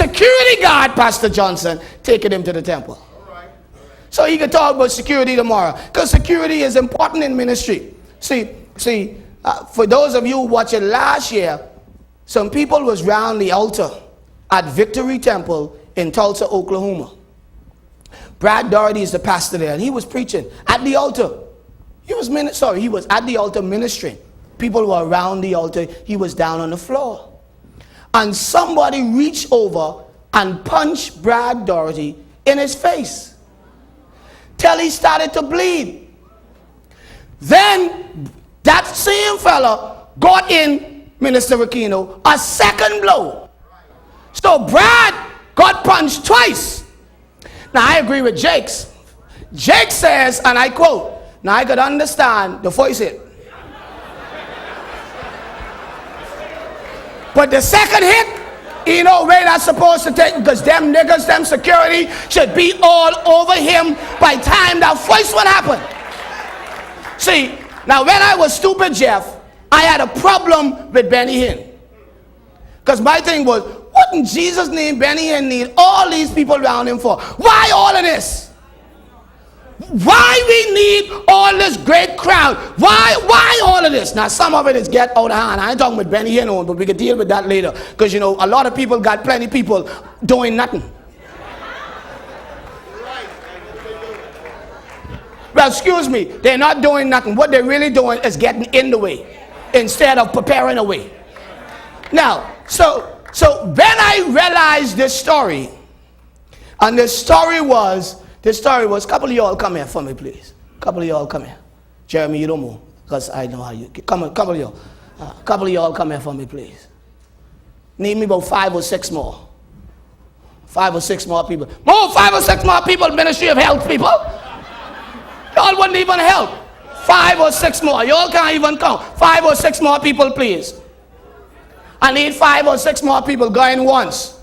security guard, Pastor Johnson, taking him to the temple. So he could talk about security tomorrow, because security is important in ministry. See, for those of you watching last year, some people was round the altar at Victory Temple in Tulsa, Oklahoma. Brad Doherty is the pastor there, and he was preaching at the altar. He was at the altar ministering. People were around the altar. He was down on the floor. And somebody reached over and punched Brad Doherty in his face till he started to bleed. Then that same fella got in Minister Aquino a second blow. So Brad got punched twice. Now I agree with Jakes. Jake says, and I quote, now I could understand the first hit, but the second hit, you know where that's supposed to take, because them niggas, them security should be all over him by time that first one happened. See, now when I was stupid, Jeff, I had a problem with Benny Hinn. Because my thing was, what in Jesus' name Benny Hinn need all these people around him for? Why all of this? Why we need all this great crowd? Why all of this? Now some of it is get out of hand. I ain't talking with Benny Hinn on, but we can deal with that later. Because you know, a lot of people got plenty of people doing nothing. Well, excuse me, they're not doing nothing. What they're really doing is getting in the way instead of preparing a way. Now, so when I realized this story, and this story was, a couple of y'all come here for me, please. A couple of y'all come here. Jeremy, you don't move, because I know how you, come on, couple of y'all. A couple of y'all come here for me, please. Need me about 5 or 6 more. 5 or 6 more people. More 5 or 6 more people, Ministry of Health people. Y'all wouldn't even help. 5 or 6 more. Y'all can't even count. 5 or 6 more people, please. I need 5 or 6 more people going once.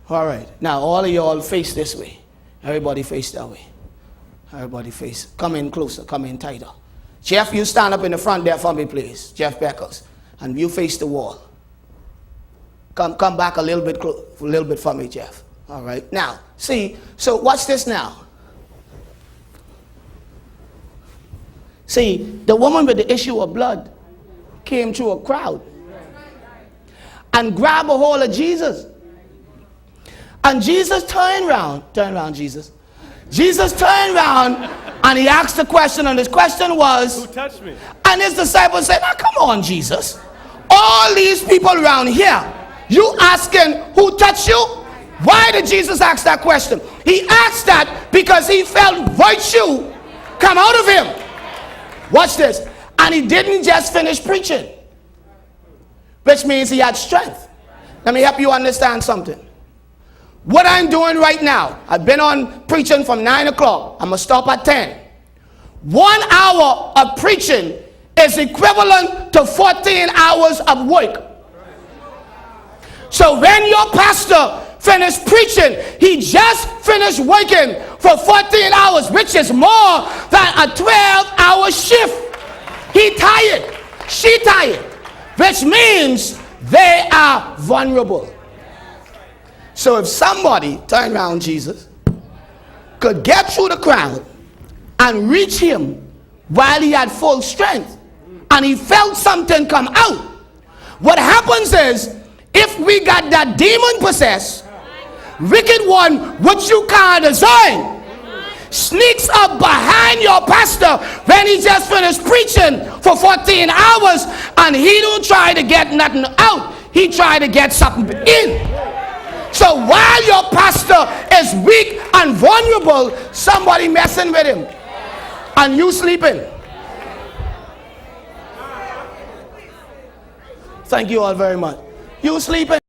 All right. Now, all of y'all face this way. Everybody face that way. Everybody face. Come in closer. Come in tighter. Jeff, you stand up in the front there for me, please. Jeff Beckles. And you face the wall. Come back a little bit for me, Jeff. All right. Now, see, so watch this now. See, the woman with the issue of blood came through a crowd and grabbed a hold of Jesus. And Jesus turned around, Jesus. Jesus turned around and he asked the question, and his question was, who touched me? And his disciples said, now come on, Jesus. All these people around here, you asking who touched you? Why did Jesus ask that question? He asked that because he felt virtue come out of him. Watch this. And he didn't just finish preaching, which means he had strength. Let me help you understand something. What I'm doing right now, I've been on preaching from 9 o'clock. I'm going to stop at 10. 1 hour of preaching is equivalent to 14 hours of work. So when your pastor finished preaching, he just finished working for 14 hours, which is more than a 12-hour shift. He tired, she tired, which means they are vulnerable. So if somebody, turn around Jesus, could get through the crowd and reach him while he had full strength, and he felt something come out, what happens is, if we got that demon-possessed, wicked one, which you can't discern, sneaks up behind your pastor when he just finished preaching for 14 hours, and he don't try to get nothing out, he try to get something in. So while your pastor is weak and vulnerable, somebody messing with him and you sleeping. Thank you all very much. You sleeping.